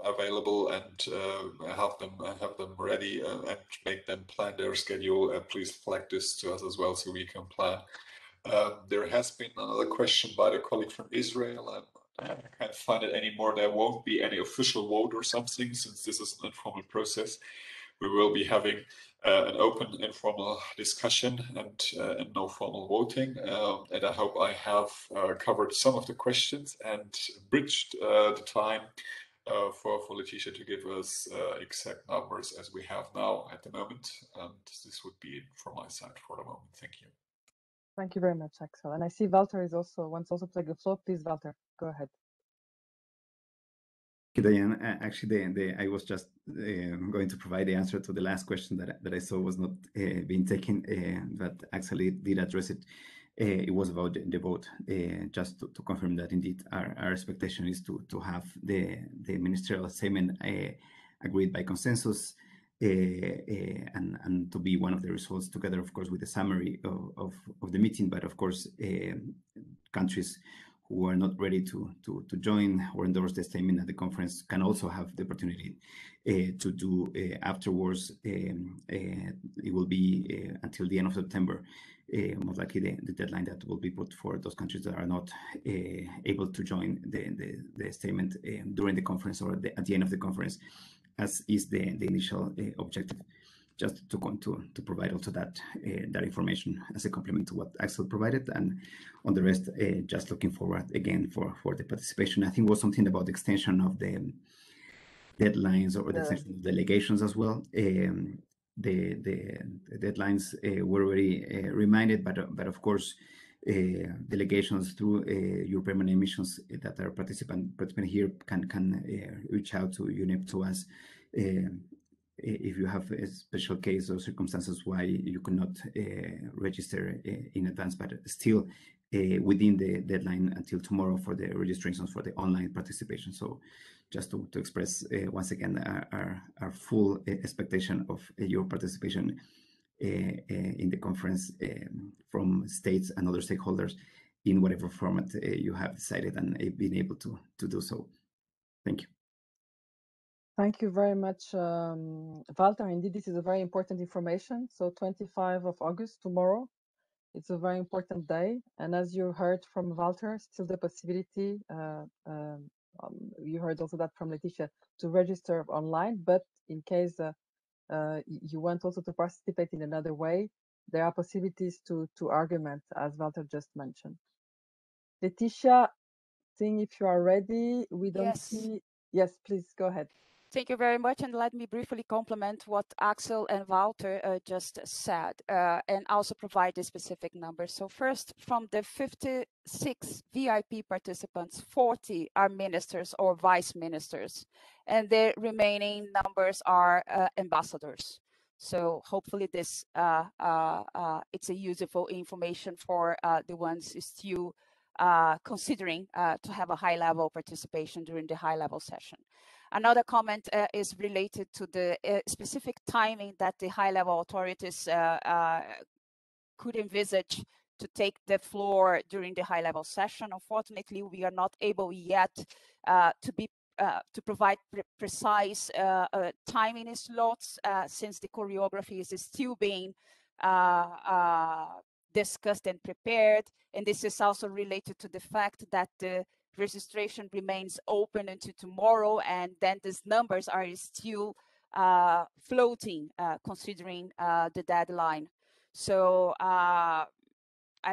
available and have them ready and make them plan their schedule. Please flag this to us as well so we can plan. There has been another question by the colleague from Israel. I can't find it anymore. There won't be any official vote or something, since this is an informal process. We will be having an open, informal discussion and no formal voting. And I hope I have covered some of the questions and bridged the time for Laetitia to give us exact numbers as we have now at the moment. And this would be it from my side for the moment. Thank you. Thank you very much, Axel. And I see Walter is wants to take the floor. Please, Walter, go ahead. Diane, actually, I was just going to provide the answer to the last question that I saw was not being taken, but actually did address it. It was about the vote. Just to confirm that indeed our expectation is to have the ministerial statement agreed by consensus and to be one of the results, together, of course, with the summary of the meeting. But of course, countries who are not ready to join or endorse the statement at the conference can also have the opportunity to do afterwards. It will be until the end of September, most likely the deadline that will be put for those countries that are not able to join the statement during the conference or at the end of the conference, as is the initial objective. Just to provide also that information as a complement to what Axel provided, and on the rest, just looking forward again for the participation. I think it was something about the extension of the deadlines or the extension of delegations as well. The deadlines were already reminded, but of course, delegations through your permanent missions that are participant here can reach out to UNEP to us. if you have a special case or circumstances why you could not register in advance, but still within the deadline until tomorrow for the registrations for the online participation. So just to express once again our full expectation of your participation in the conference from states and other stakeholders in whatever format you have decided and been able to do so. Thank you. Thank you very much, Walter. Indeed, this is a very important information. So 25 of August, tomorrow, it's a very important day. And as you heard from Walter, still the possibility, you heard also that from Leticia, to register online. But in case you want also to participate in another way, there are possibilities to argument, as Walter just mentioned. Leticia, seeing if you are ready, we don't Yes. see. Yes, please go ahead. Thank you very much, and let me briefly complement what Axel and Walter just said, and also provide the specific numbers. So first, from the 56 VIP participants, 40 are ministers or vice ministers, and the remaining numbers are ambassadors. So hopefully this it's a useful information for the ones still considering to have a high-level participation during the high-level session. Another comment is related to the specific timing that the high-level authorities could envisage to take the floor during the high-level session. Unfortunately, we are not able yet to provide precise timing slots since the choreography is still being discussed and prepared. And this is also related to the fact that the registration remains open until tomorrow, and then these numbers are still floating considering the deadline. So I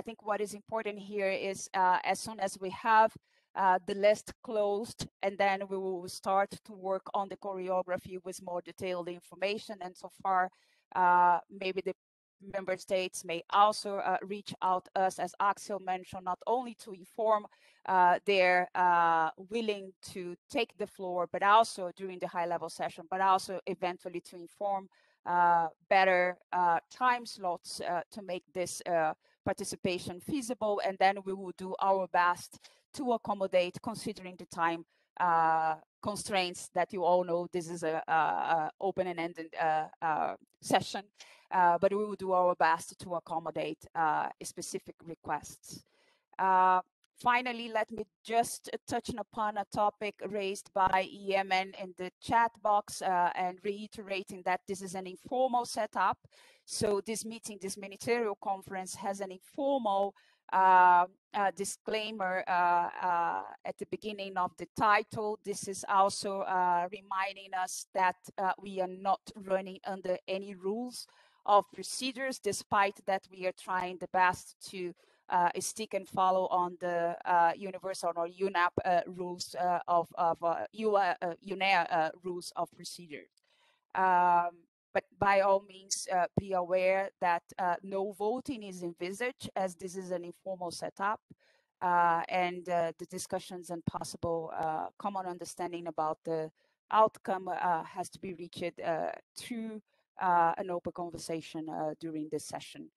think what is important here is as soon as we have the list closed, and then we will start to work on the choreography with more detailed information. And so far, maybe the member states may also reach out us, as Axel mentioned, not only to inform they're willing to take the floor, but also during the high-level session, but also eventually to inform better time slots to make this participation feasible. And then we will do our best to accommodate, considering the time constraints that you all know. This is a open and ended session, but we will do our best to accommodate specific requests. Finally, let me just touch upon a topic raised by Yemen in the chat box and reiterating that this is an informal setup. So this meeting, this ministerial conference, has an informal disclaimer at the beginning of the title. This is also reminding us that we are not running under any rules of procedures, despite that we are trying the best to stick and follow on the universal or UNEP rules of UNEA rules of procedure. But by all means, be aware that no voting is envisaged, as this is an informal setup, and the discussions and possible common understanding about the outcome has to be reached through an open conversation during this session.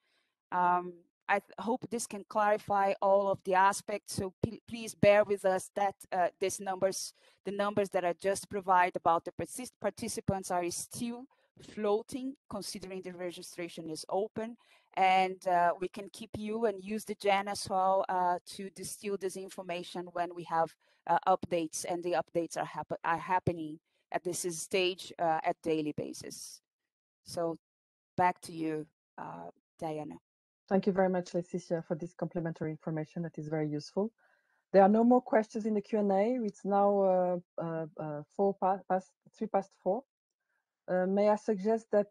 I hope this can clarify all of the aspects. So please bear with us that the numbers that I just provided about the participants are still floating, considering the registration is open, and we can keep you and use the Gen as well to distill this information when we have updates, and the updates are happening at this stage at daily basis. So back to you, Diana. Thank you very much, Leticia, for this complementary information that is very useful. There are no more questions in the Q&A. It's now 3 past 4. May I suggest that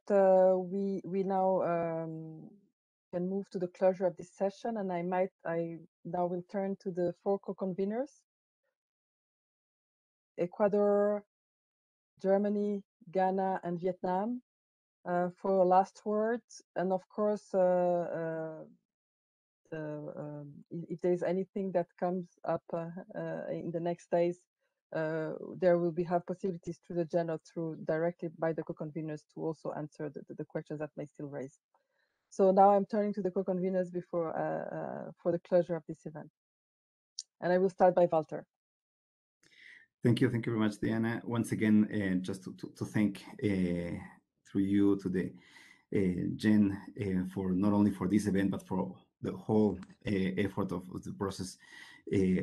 we now can move to the closure of this session, and I now will turn to the 4 co-conveners: Ecuador, Germany, Ghana, and Vietnam, for last words. And of course, if there is anything that comes up in the next days, there will have possibilities through the channel directly by the co-conveners to also answer the questions that may still raise. So now I'm turning to the co-conveners for the closure of this event. And I will start by Walter. Thank you very much, Diana. Once again, just to thank through you to the Jen for not only for this event, but for the whole effort of the process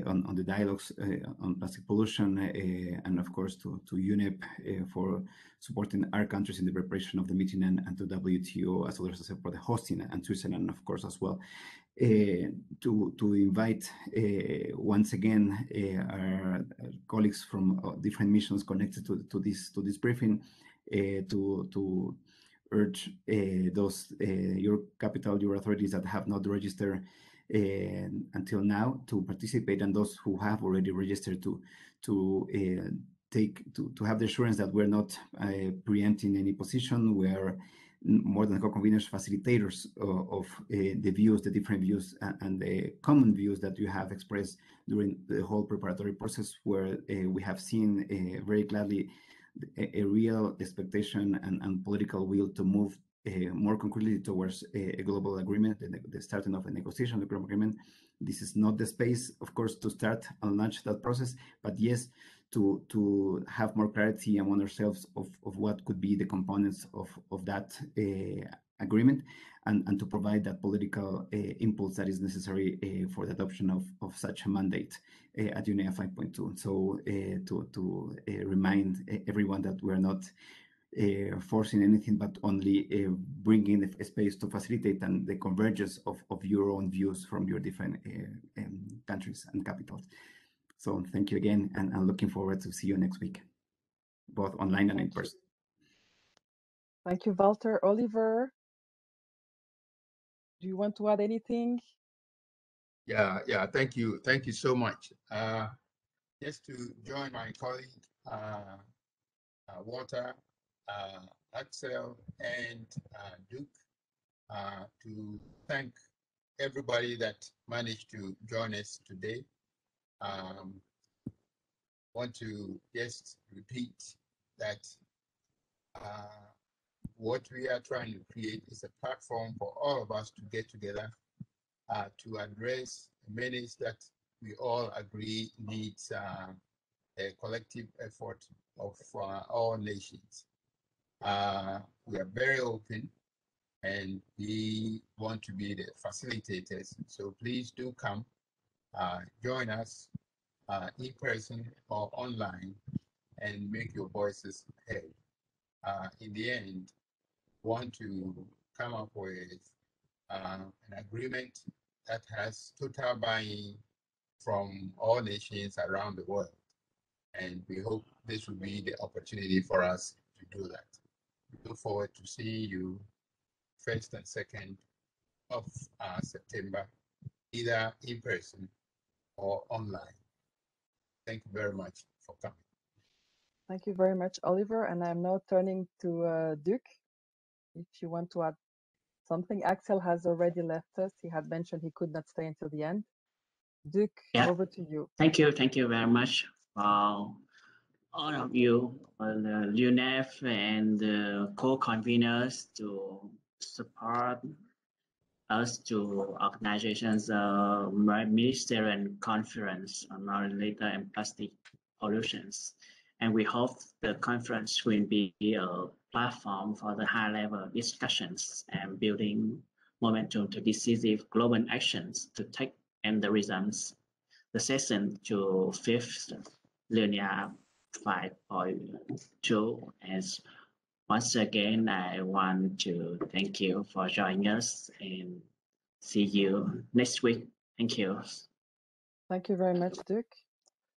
on the dialogues on plastic pollution, and of course to UNEP for supporting our countries in the preparation of the meeting, and to WTO as well as for the hosting, and Switzerland, of course, as well. To invite once again our colleagues from different missions connected to this briefing to urge those your authorities that have not registered until now to participate, and those who have already registered to have the assurance that we're not preempting any position. We're more than co-conveners, facilitators of the views, the different views, and the common views that you have expressed during the whole preparatory process, where we have seen very gladly a real expectation and political will to move more concretely towards a global agreement, the starting of a negotiation of the global agreement. This is not the space, of course, to start and launch that process, but yes, to have more clarity among ourselves of what could be the components of that agreement, and to provide that political impulse that is necessary for the adoption of such a mandate at UNEA 5.2. So to remind everyone that we're not forcing anything, but only bringing a space to facilitate and the convergence of your own views from your different countries and capitals. So thank you again, and I'm looking forward to see you next week, both online and in person. Thank you, Walter. Oliver, do you want to add anything? Yeah, thank you so much. Just to join my colleague, Walter, Axel, and Duke, to thank everybody that managed to join us today. Want to just repeat that what we are trying to create is a platform for all of us to get together to address a menace that we all agree needs a collective effort of all nations. We are very open, and we want to be the facilitators. So please do come, join us in person or online, and make your voices heard. In the end, want to come up with an agreement that has total buy-in from all nations around the world. And we hope this will be the opportunity for us to do that. We look forward to seeing you 1st and 2nd of September, either in person or online. Thank you very much for coming. Thank you very much, Oliver. And I'm now turning to Duke. If you want to add something. Axel has already left us. He had mentioned he could not stay until the end. Duke, over to you. Thank you very much for all of you, the UNEP and the co-conveners, to support us to organizations Ministerial Conference on non-litter and plastic pollutions. And we hope the conference will be a platform for the high-level discussions and building momentum to decisive global actions to take and the results. The session to 5th UNEA 5.2. As once again, I want to thank you for joining us, and see you next week. Thank you. Thank you very much, Duke.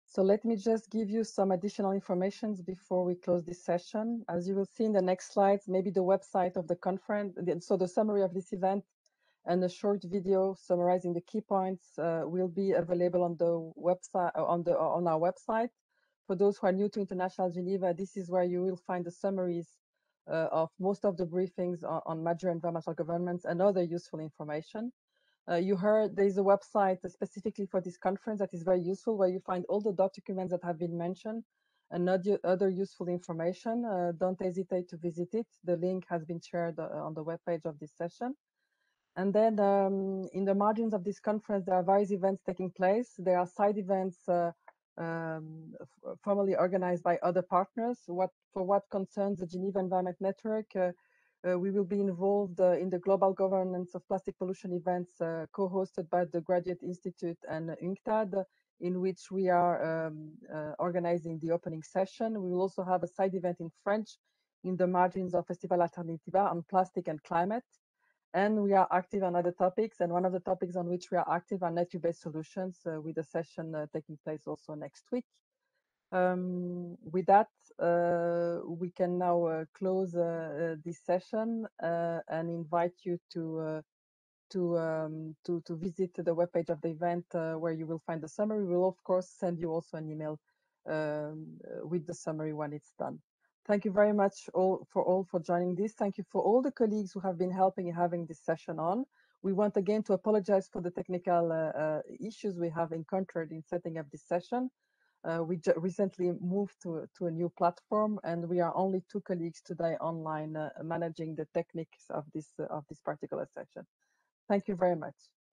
So let me just give you some additional information before we close this session. As you will see in the next slides, maybe the website of the conference, so the summary of this event and a short video summarizing the key points will be available on the website, on our website. For those who are new to International Geneva, this is where you will find the summaries of most of the briefings on major environmental governments and other useful information. You heard there is a website specifically for this conference that is very useful, where you find all the documents that have been mentioned and other useful information. Don't hesitate to visit it. The link has been shared on the webpage of this session. And then in the margins of this conference, there are various events taking place. There are side events formally organized by other partners. For what concerns the Geneva Environment Network, we will be involved in the global governance of plastic pollution events co-hosted by the Graduate Institute and UNCTAD, in which we are organizing the opening session. We will also have a side event in French in the margins of Festival Alternativa on plastic and climate. And we are active on other topics. And one of the topics on which we are active are nature-based solutions, with a session taking place also next week. With that, we can now close this session and invite you to visit the webpage of the event where you will find the summary. We will of course send you also an email with the summary when it's done. Thank you very much all for joining this. Thank you for all the colleagues who have been helping in having this session on. We want again to apologize for the technical issues we have encountered in setting up this session. We recently moved to a new platform, and we are only 2 colleagues today online managing the techniques of this particular session. Thank you very much.